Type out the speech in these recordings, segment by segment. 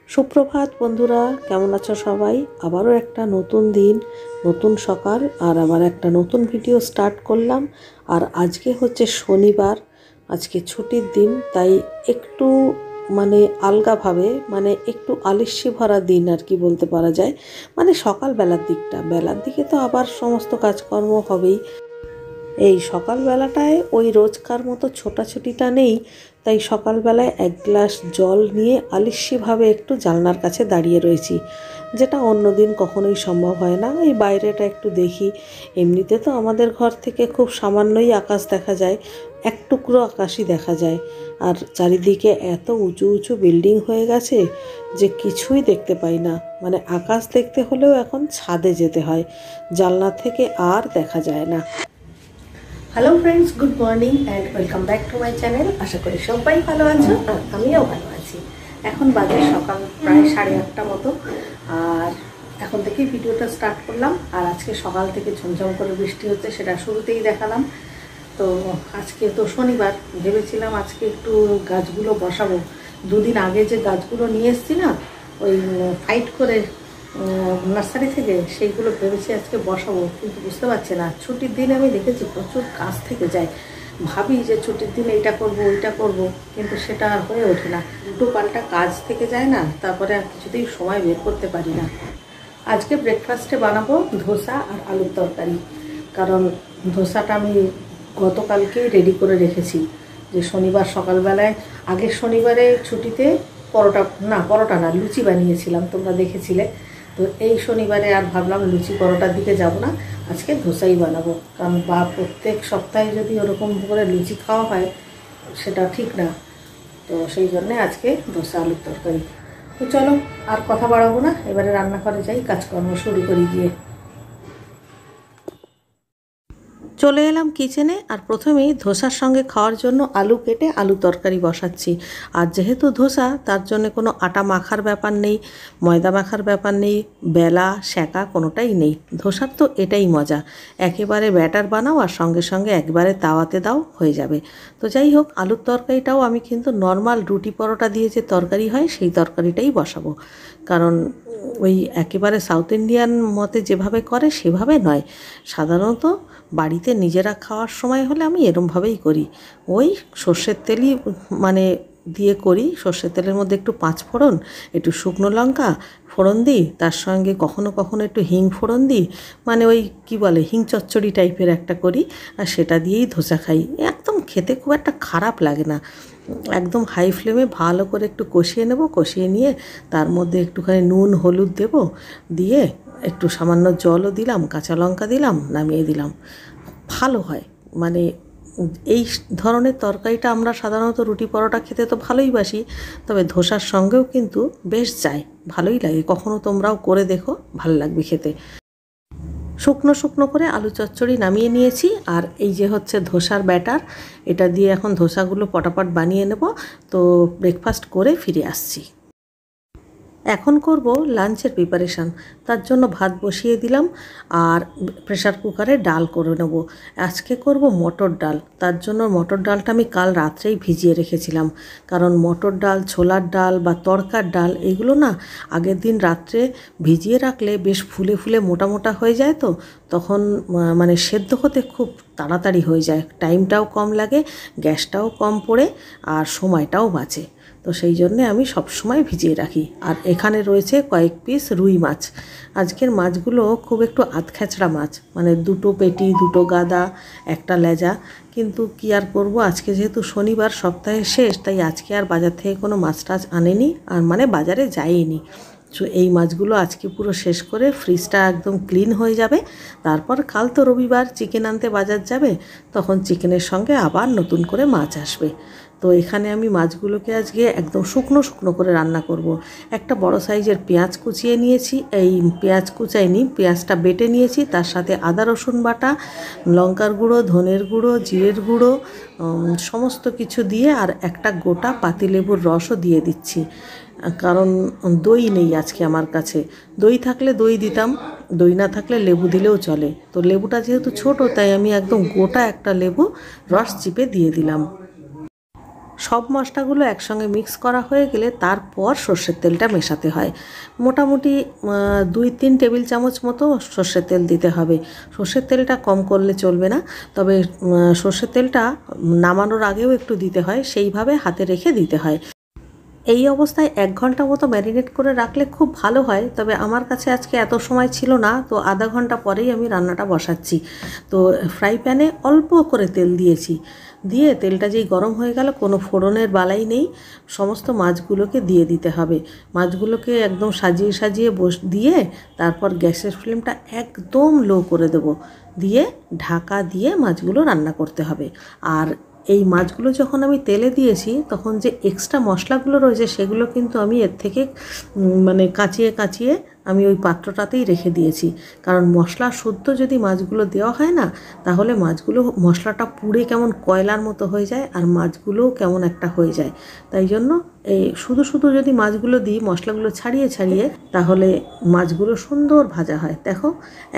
সুপ্রভাত বন্ধুরা, কেমন আছো সবাই? আবারও একটা নতুন দিন, নতুন সকাল, আর আবার একটা নতুন ভিডিও স্টার্ট করলাম। আর আজকে হচ্ছে শনিবার, আজকে ছুটির দিন, তাই একটু আলগাভাবে একটু আলস্যি ভরা দিন আর কি বলতে পারা যায়। সকালবেলার বেলার দিকে তো আবার সমস্ত কাজকর্ম হবেই। এই সকালবেলাটায় ওই রোজকার মতো ছোটাছুটিটা নেই, তাই সকালবেলায় এক গ্লাস জল নিয়ে আলিস্যিভাবে একটু জানলার কাছে দাঁড়িয়ে রয়েছি, যেটা অন্যদিন কখনোই সম্ভব হয় না। এই বাইরেটা একটু দেখি। এমনিতে তো আমাদের ঘর থেকে খুব সামান্যই আকাশ দেখা যায়, এক টুকরো আকাশই দেখা যায়। আর চারিদিকে এত উঁচু উঁচু বিল্ডিং হয়ে গেছে যে কিছুই দেখতে পাই না। আকাশ দেখতে হলেও এখন ছাদে যেতে হয়, জানলা থেকে আর দেখা যায় না। Hello friends, good morning and welcome back to my channel. আশা করি সবাই ভালো আছো, আর আমিও ভালো আছি। এখন বাজে সকাল প্রায় 8:30 মতো, আর এখন থেকেই ভিডিওটা স্টার্ট করলাম। আর আজকে সকাল থেকে ঝমঝম করে বৃষ্টি হচ্ছে, সেটা শুরুতেই দেখালাম। তো আজকে তো শনিবার, ভেবেছিলাম আজকে একটু গাছগুলো বসাবো। দুদিন আগে যে গাছগুলো নিয়ে এসেছি না, ওই ফাইট করে নার্সারি থেকে, সেইগুলো ভেবেছি আজকে বসাবো, কিন্তু বুঝতে পারছি না। ছুটির দিন আমি দেখেছি প্রচুর কাজ থেকে যায়, ভাবি যে ছুটির দিন এইটা করব ওইটা করব, কিন্তু সেটা আর হয়ে ওঠে না। দুটো পাল্টা কাজ থেকে যায় না, তারপরে আর কিছুতেই সময় বের করতে পারি না। আজকে ব্রেকফাস্টে বানাবো ধোসা আর আলুর তরকারি, কারণ ধোসাটা আমি গতকালকেই রেডি করে রেখেছি। যে শনিবার সকালবেলায়, আগের শনিবারে ছুটিতে পরোটা না লুচি বানিয়েছিলাম, তোমরা দেখেছিলে। তো এই শনিবারে আর ভাবলাম লুচি পরোটার দিকে যাব না, আজকে ধোসাই বানাবো। কারণ প্রত্যেক সপ্তাহে যদি ওরকম করে লুচি খাওয়া হয় সেটা ঠিক না। তো সেই জন্যে আজকে ধোসা আলুর তরকারি। তো চলো আর কথা বাড়াবো না, এবারে রান্নাঘরে যাই, কাজকর্ম শুরু করি গিয়ে। চলে এলাম কিচেনে, আর প্রথমেই ধোসার সঙ্গে খাওয়ার জন্য আলু কেটে আলু তরকারি বসাচ্ছি। আর যেহেতু ধোসা, তার জন্য কোনো আটা মাখার ব্যাপার নেই, ময়দা মাখার ব্যাপার নেই, বেলা সেঁকা কোনোটাই নেই। ধোসার তো এটাই মজা, একেবারে ব্যাটার বানাও আর সঙ্গে সঙ্গে একবারে তাওয়াতে দাও, হয়ে যাবে। তো যাই হোক, আলুর তরকারিটাও আমি কিন্তু নর্মাল রুটি পরোটা দিয়ে যে তরকারি হয় সেই তরকারিটাই বসাবো। কারণ ওই একেবারে সাউথ ইন্ডিয়ান মতে যেভাবে করে সেভাবে নয়। সাধারণত বাড়িতে নিজেরা খাওয়ার সময় হলে আমি এরমভাবেই করি। ওই সর্ষের তেলই দিয়ে করি। সর্ষের তেলের মধ্যে একটু 5 ফোড়ন, একটু শুকনো লঙ্কা ফোড়ন দিই, তার সঙ্গে কখনো কখনো একটু হিং ফোড়ন দিই। ওই কী বলে, হিং চচ্চড়ি টাইপের একটা করি, আর সেটা দিয়েই ধোসা খাই। একদম খেতে খুব একটা খারাপ লাগে না। একদম হাই ফ্লেমে ভালো করে একটু কষিয়ে নেব, কষিয়ে নিয়ে তার মধ্যে একটুখানি নুন হলুদ দেব, দিয়ে একটু সামান্য জলও দিলাম, কাঁচা লঙ্কা দিলাম, নামিয়ে দিলাম। ভালো হয়। এই ধরনের তরকারিটা আমরা সাধারণত রুটি পরোটা খেতে তো ভালোই বাসি, তবে ধোসার সঙ্গেও কিন্তু বেশ যায়, ভালোই লাগে। কখনো তোমরাও করে দেখো, ভালো লাগবে খেতে। শুকনো শুকনো করে আলু চচ্চড়ি নামিয়ে নিয়েছি, আর এই যে হচ্ছে ধোসার ব্যাটার, এটা দিয়ে এখন ধোসাগুলো পটাপট বানিয়ে নেব। তো ব্রেকফাস্ট করে ফিরে আসছি। এখন করব লাঞ্চের প্রিপারেশান। তার জন্য ভাত বসিয়ে দিলাম, আর প্রেশার কুকারে ডাল করে নেব। আজকে করব মটর ডাল। তার জন্য মটর ডালটা আমি কাল রাত্রেই ভিজিয়ে রেখেছিলাম, কারণ মটর ডাল, ছোলার ডাল বা তড়কার ডাল এগুলো না আগের দিন রাত্রে ভিজিয়ে রাখলে বেশ ফুলে ফুলে মোটা মোটা হয়ে যায়। তো তখন সেদ্ধ হতে খুব তাড়াতাড়ি হয়ে যায়, টাইমটাও কম লাগে, গ্যাসটাও কম পড়ে, আর সময়টাও বাঁচে। তো সেই জন্যে আমি সবসময় ভিজিয়ে রাখি। আর এখানে রয়েছে কয়েক পিস রুই মাছ। আজকের মাছগুলো খুব একটু আধখ্যাচড়া মাছ, 2টো পেটি, 2টো গাদা, একটা লেজা। কিন্তু কি আর করব, আজকে যেহেতু শনিবার, সপ্তাহের শেষ, তাই আজকে আর বাজার থেকে কোনো মাছ টাছ আনেনি, আর বাজারে যায়নি। তো এই মাছগুলো আজকে পুরো শেষ করে ফ্রিজটা একদম ক্লিন হয়ে যাবে। তারপর কাল তো রবিবার, চিকেন আনতে বাজার যাবে, তখন চিকেনের সঙ্গে আবার নতুন করে মাছ আসবে। তো এখানে আমি মাছগুলোকে আজকে একদম শুকনো শুকনো করে রান্না করব। একটা বড় সাইজের পেঁয়াজ কুচিয়ে নিয়েছি, এই পেঁয়াজ কুচাইনি, পেঁয়াজটা বেটে নিয়েছি, তার সাথে আদা রসুন বাটা, লঙ্কার গুঁড়ো, ধনের গুঁড়ো, জিরের গুঁড়ো, সমস্ত কিছু দিয়ে, আর একটা গোটা পাতিলেবুর রসও দিয়ে দিচ্ছি। কারণ দই নেই আজকে আমার কাছে, দই থাকলে দই দিতাম, দই না থাকলে লেবু দিলেও চলে। তো লেবুটা যেহেতু ছোট, তাই আমি একদম গোটা একটা লেবু রস চিপে দিয়ে দিলাম। সব মশলাগুলো একসঙ্গে মিক্স করা হয়ে গেলে তারপর সর্ষের তেলটা মেশাতে হয়। মোটামুটি 2-3 টেবিল চামচ মতো সর্ষের তেল দিতে হবে। সর্ষের তেলটা কম করলে চলবে না, তবে সর্ষের তেলটা নামানোর আগেও একটু দিতে হয়, সেইভাবে হাতে রেখে দিতে হয়। এই অবস্থায় 1 ঘন্টা মতো ম্যারিনেট করে রাখলে খুব ভালো হয়, তবে আমার কাছে আজকে এত সময় ছিল না, তো আধা ঘন্টা পরেই আমি রান্নাটা বসাচ্ছি। তো ফ্রাই প্যানে অল্প করে তেল দিয়েছি, দিয়ে তেলটা যেই গরম হয়ে গেল, কোনো ফোড়নের বালাই নেই, সমস্ত মাছগুলোকে দিয়ে দিতে হবে। মাছগুলোকে একদম সাজিয়ে সাজিয়ে দিয়ে তারপর গ্যাসের ফ্লেমটা একদম লো করে দেব, দিয়ে ঢাকা দিয়ে মাছগুলো রান্না করতে হবে। আর এই মাছগুলো যখন আমি তেলে দিয়েছি, তখন যে এক্সট্রা মশলাগুলো রয়েছে সেগুলো কিন্তু আমি এর থেকে মানে কাচিয়ে কাচিয়ে আমি ওই পাত্রটাতেই রেখে দিয়েছি। কারণ মশলা শুদ্ধ যদি মাছগুলো দেওয়া হয় না, তাহলে মাছগুলো মশলাটা পুড়ে কেমন কয়লার মতো হয়ে যায়, আর মাছগুলোও কেমন একটা হয়ে যায়। তাই জন্য এই শুধু শুধু যদি মাছগুলো দিই মশলাগুলো ছাড়িয়ে ছাড়িয়ে, তাহলে মাছগুলো সুন্দর ভাজা হয়। দেখো,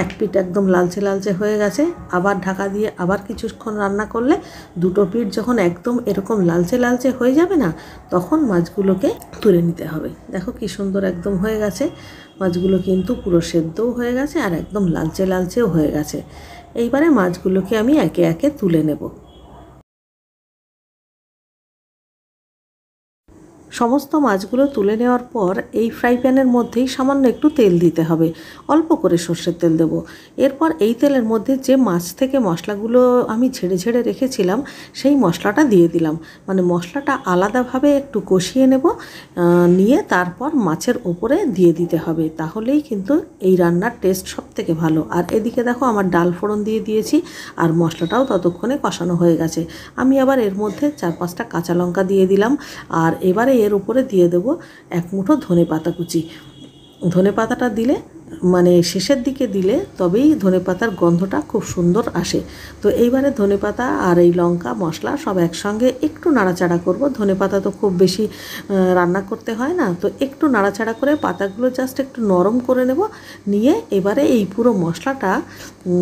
এক পিঠ একদম লালচে লালচে হয়ে গেছে, আবার ঢাকা দিয়ে আবার কিছুক্ষণ রান্না করলে দুটো পিঠ যখন একদম এরকম লালচে লালচে হয়ে যাবে না, তখন মাছগুলোকে তুলে নিতে হবে। দেখো কি সুন্দর একদম হয়ে গেছে, মাছগুলো কিন্তু পুরো সেদ্ধও হয়ে গেছে আর একদম লালচে লালচেও হয়ে গেছে। এইবারে মাছগুলোকে আমি একে একে তুলে নেব। সমস্ত মাছগুলো তুলে নেওয়ার পর এই ফ্রাই প্যানের মধ্যেই সামান্য একটু তেল দিতে হবে, অল্প করে সর্ষের তেল দেবো। এরপর এই তেলের মধ্যে যে মাছ থেকে মশলাগুলো আমি ঝেড়ে ঝেড়ে রেখেছিলাম, সেই মশলাটা দিয়ে দিলাম। মানে মশলাটা আলাদাভাবে একটু কষিয়ে নেব, নিয়ে তারপর মাছের ওপরে দিয়ে দিতে হবে, তাহলেই কিন্তু এই রান্নার টেস্ট সব থেকে ভালো। আর এদিকে দেখো, আমার ডাল ফোড়ন দিয়ে দিয়েছি, আর মশলাটাও ততক্ষণে কষানো হয়ে গেছে। আমি আবার এর মধ্যে 4-5টা কাঁচা লঙ্কা দিয়ে দিলাম, আর এবারে এর উপরে দিয়ে দেবো 1 মুঠো ধনেপাতা কুচি। ধনেপাতাটা দিলে মানে শেষের দিকে দিলে তবেই ধনেপাতার গন্ধটা খুব সুন্দর আসে। তো এইবারে ধনেপাতা আর এই লঙ্কা মশলা সব একসঙ্গে একটু নাড়াচাড়া করব। ধনেপাতা তো খুব বেশি রান্না করতে হয় না, তো একটু নাড়াচাড়া করে পাতাগুলো জাস্ট একটু নরম করে নেব, নিয়ে এবারে এই পুরো মশলাটা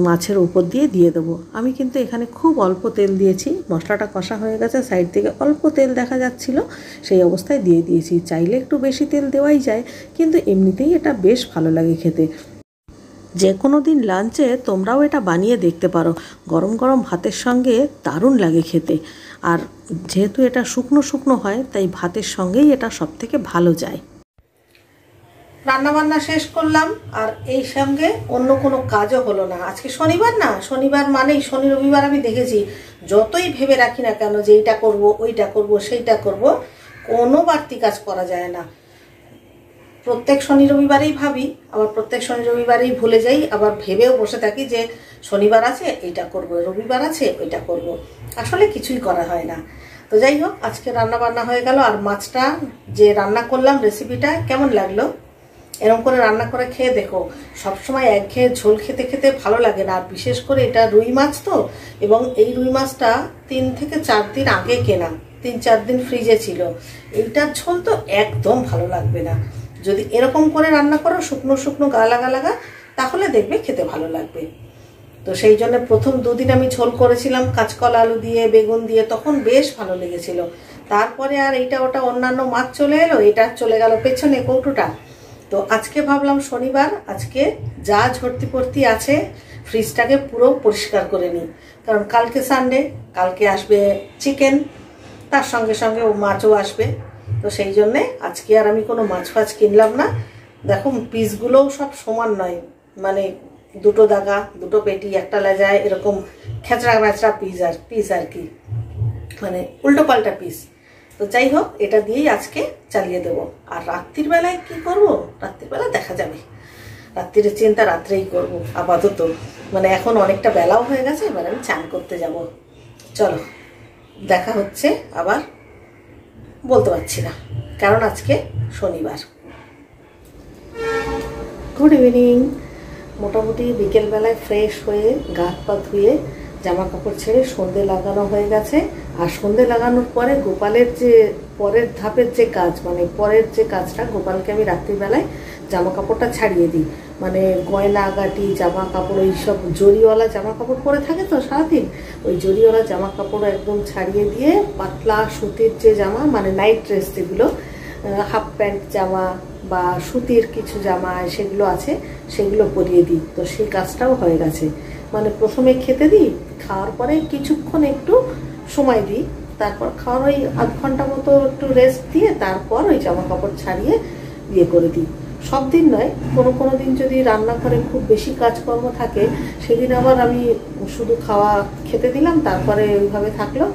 মাছের উপর দিয়ে দেবো। আমি কিন্তু এখানে খুব অল্প তেল দিয়েছি, মশলাটা কষা হয়ে গেছে, সাইড থেকে অল্প তেল দেখা যাচ্ছিল, সেই অবস্থায় দিয়ে দিয়েছি। চাইলে একটু বেশি তেল দেওয়াই যায়, কিন্তু এমনিতেই এটা বেশ ভালো লাগে খেতে। যে কোনো দিন লাঞ্চে তোমরাও এটা বানিয়ে দেখতে পারো, গরম গরম ভাতের সঙ্গে দারুণ লাগে খেতে। আর যেহেতু এটা শুকনো শুকনো হয়, তাই ভাতের সঙ্গেই এটা সব থেকে ভালো যায়। রান্নাবান্না শেষ করলাম, আর এই সঙ্গে অন্য কোনো কাজও হলো না। আজকে শনিবার না, শনিবার মানেই শনি রবিবার আমি দেখেছি যতই ভেবে রাখি না কেন যে এইটা করব, ওইটা করব, সেইটা করব, কোনো বাড়তি কাজ করা যায় না। প্রত্যেক শনি রবিবারেই ভাবি, আবার প্রত্যেক শনি রবিবারেই ভুলে যাই, আবার ভেবেও বসে থাকি যে শনিবার আছে এইটা করব, রবিবার আছে ওইটা করব, আসলে কিছুই করা হয় না। তো যাই হোক, আজকে রান্না বান্না হয়ে গেল। আর মাছটা যে রান্না করলাম, রেসিপিটা কেমন লাগলো এরকম করে রান্না করে খেয়ে দেখো। সবসময় একঘেয়ে ঝোল খেতে খেতে ভালো লাগে না, আর বিশেষ করে এটা রুই মাছ তো, এবং এই রুই মাছটা 3 থেকে 4 দিন আগে কেনা, 3-4 দিন ফ্রিজে ছিল। এইটার ঝোল তো একদম ভালো লাগবে না। যদি এরকম করে রান্না করো শুকনো শুকনো গা লাগা লাগা, তাহলে দেখবে খেতে ভালো লাগবে। তো সেই জন্য প্রথম 2 দিন আমি ঝোল করেছিলাম কাঁচকলা আলু দিয়ে, বেগুন দিয়ে, তখন বেশ ভালো লেগেছিল। তারপরে আর এইটা ওটা অন্যান্য মাছ চলে এলো, এটা চলে গেল পেছনে কৌটোটা। তো আজকে ভাবলাম শনিবার, আজকে যা ঝর্তি পড়তি আছে ফ্রিজটাকে পুরো পরিষ্কার করে নিই, কারণ কালকে সানডে, কালকে আসবে চিকেন, তার সঙ্গে সঙ্গে ও মাছও আসবে। তো সেই জন্যে আজকে আর আমি কোনো মাছ ফাছ কিনলাম না। দেখো পিসগুলোও সব সমান নয়, মানে 2 দাগা, 2 পেটি, একটা লেজায়, এরকম খেচড়া ম্যাচড়া পিস আর কি, মানে উল্টো পাল্টা পিস। তো যাই হোক, এটা দিয়েই আজকে চালিয়ে দেবো। আর রাত্রির বেলায় কি করব, রাত্রির বেলা দেখা যাবে, রাত্রির চিন্তা রাত্রেই করব আপাতত। মানে এখন অনেকটা বেলাও হয়ে গেছে, এবার আমি চান করতে যাব। চলো, দেখা হচ্ছে আবার, বলতে পারছি না কারণ আজকে শনিবার। Good evening. মোটামুটি বিকেলবেলায় ফ্রেশ হয়ে গা পা ধুয়ে জামা কাপড় ছেড়ে সন্ধে লাগানো হয়ে গেছে। আর সন্ধে লাগানোর পরে গোপালের যে পরের ধাপের যে কাজ, মানে পরের যে কাজটা, গোপালকে আমি রাত্রিবেলায় জামা কাপড়টা ছাড়িয়ে দিই। মানে গয়না গাটি জামা কাপড় এইসব জরিওয়ালা জামা কাপড় পরে থাকে তো সারাদিন, ওই জরিওয়ালা জামা কাপড় একদম ছাড়িয়ে দিয়ে পাতলা সুতির যে জামা, মানে নাইট ড্রেস যেগুলো, হাফ প্যান্ট জামা বা সুতির কিছু জামা সেগুলো আছে, সেগুলো পরিয়ে দিই। তো সেই কাজটাও হয়ে গেছে। মানে প্রথমে খেতে দিই, খাওয়ার পরে কিছুক্ষণ একটু সময় দিই, তারপর খাওয়ার ওই আধ ঘন্টা মতো একটু রেস্ট দিয়ে তারপর ওই জামা কাপড় ছাড়িয়ে ইয়ে করে দিই। সব দিন নয়, কোনো কোনো দিন যদি রান্নাঘরে খুব বেশি কাজকর্ম থাকে সেদিন আবার আমি শুধু খাওয়া খেতে দিলাম, তারপরে ওইভাবে থাকলো।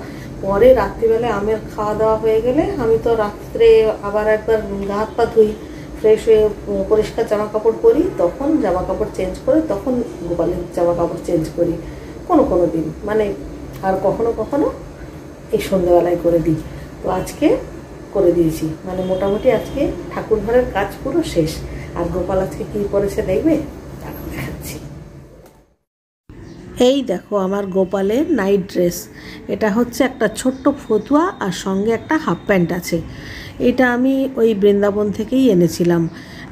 পরে রাত্রিবেলায় আমের খাওয়া দাওয়া হয়ে গেলে আমি তো রাত্রে আবার একবার গা হাত পা ধুই, ফ্রেশ হয়ে পরিষ্কার জামা কাপড় পরি, তখন জামা কাপড় চেঞ্জ করে তখন গোপালের জামা কাপড় চেঞ্জ করি কোনো কোনো দিন, মানে আর কখনো কখনো এই সন্ধ্যাবেলায় করে দিই। তো আজকে করে দিয়েছি, মানে মোটামুটি আজকে ঠাকুর ঘরের কাজ পুরো শেষ। আর গোপাল আজকে কি করেছে দেখবে, দেখাচ্ছি। এই দেখো আমার গোপালের নাইট ড্রেস। এটা হচ্ছে একটা ছোট্ট ফতুয়া আর সঙ্গে একটা হাফ প্যান্ট আছে। এটা আমি ওই বৃন্দাবন থেকেই এনেছিলাম,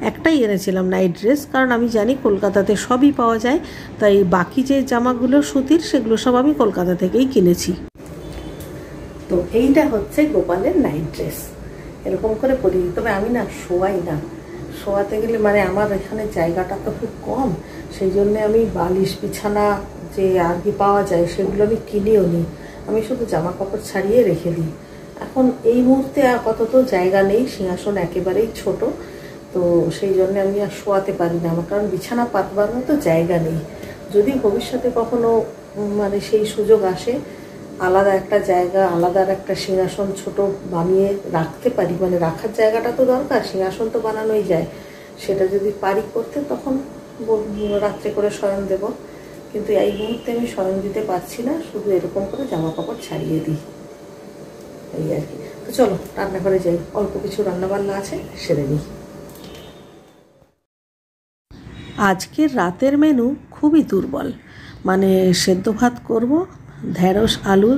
একটাই এনেছিলাম নাইট ড্রেস, কারণ আমি জানি কলকাতাতে সবই পাওয়া যায়, তাই বাকি যে জামাগুলো সুতির সেগুলো সব আমি কলকাতা থেকেই কিনেছি। তো এইটা হচ্ছে গোপালের নাইট ড্রেস, এরকম করে পরি। তবে আমি না শোয়াই না, শোয়াতে গেলে মানে আমার এখানে জায়গাটা তো খুব কম, সেই জন্যে আমি বালিশ বিছানা যে আর কি পাওয়া যায় সেগুলো আমি কিনেও নিই, আমি শুধু জামা কাপড় ছাড়িয়ে রেখে দিই। এখন এই মুহূর্তে আপাতত জায়গা নেই, সিংহাসন একেবারেই ছোট, তো সেই জন্য আমি আর শোয়াতে পারি না, আমার কারণ বিছানা পাতবার মতো জায়গা নেই। যদি ভবিষ্যতে কখনো মানে সেই সুযোগ আসে, আলাদা একটা জায়গা, আলাদা একটা সিংহাসন ছোট বানিয়ে রাখতে পারি, মানে রাখার জায়গাটা তো দরকার, সিংহাসন তো বানানোই যায়, সেটা যদি পারি করতে তখন রাত্রে করে শয়ন দেব। কিন্তু এই মুহূর্তে আমি শয়ন দিতে পারছি না, শুধু এরকম করে জামা কাপড় ছাড়িয়ে দিই, এই আর কি। তো চলো রান্নাঘরে যাই, অল্প কিছু রান্নাবান্না আছে সেরে নিই। আজকের রাতের মেনু খুবই দুর্বল, মানে সেদ্ধ ভাত করব, ঢেঁড়স আলু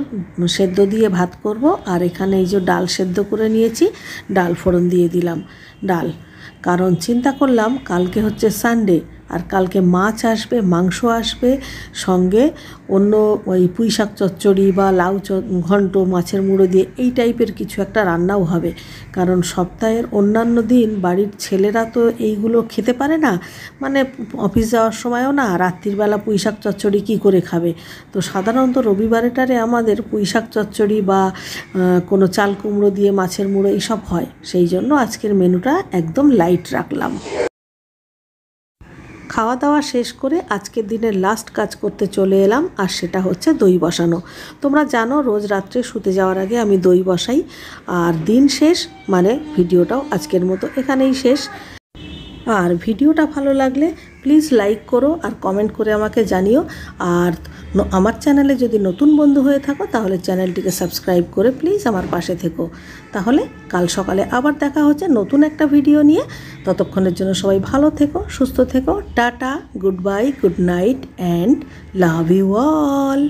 সেদ্ধ দিয়ে ভাত করব, আর এখানে এই যে ডাল সেদ্ধ করে নিয়েছি, ডাল ফোড়ন দিয়ে দিলাম ডাল। কারণ চিন্তা করলাম কালকে হচ্ছে সানডে, আর কালকে মাছ আসবে, মাংস আসবে, সঙ্গে অন্য ওই পুঁই শাক চচ্চড়ি বা লাউ ঘন্ট মাছের মুড়ো দিয়ে এই টাইপের কিছু একটা রান্নাও হবে। কারণ সপ্তাহের অন্যান্য দিন বাড়ির ছেলেরা তো এইগুলো খেতে পারে না, মানে অফিস যাওয়ার সময়ও না, রাত্রিবেলা পুঁই শাক চচ্চড়ি কী করে খাবে। তো সাধারণত রবিবারেটারে আমাদের পুঁই শাক চচ্চড়ি বা কোনো চাল কুমড়ো দিয়ে মাছের মুড়ো এইসব হয়, সেই জন্য আজকের মেনুটা একদম লাইট রাখলাম। খাওয়া দাওয়া শেষ করে আজকের দিনের লাস্ট কাজ করতে চলে এলাম, আর সেটা হচ্ছে দই বসানো। তোমরা জানো রোজ রাত্রে শুতে যাওয়ার আগে আমি দই বসাই। আর দিন শেষ, মানে ভিডিওটাও আজকের মতো এখানেই শেষ। আর ভিডিওটা ভালো লাগলে প্লিজ লাইক করো আর কমেন্ট করে আমাকে জানিও। আর আমার চ্যানেলে যদি নতুন বন্ধু হয়ে থাকো তাহলে চ্যানেলটিকে সাবস্ক্রাইব করে প্লিজ আমার পাশে থেকো। তাহলে কাল সকালে আবার দেখা হচ্ছে নতুন একটা ভিডিও নিয়ে। ততক্ষণের জন্য সবাই ভালো থেকো, সুস্থ থেকো। Ta-ta, goodbye, good night and love you all.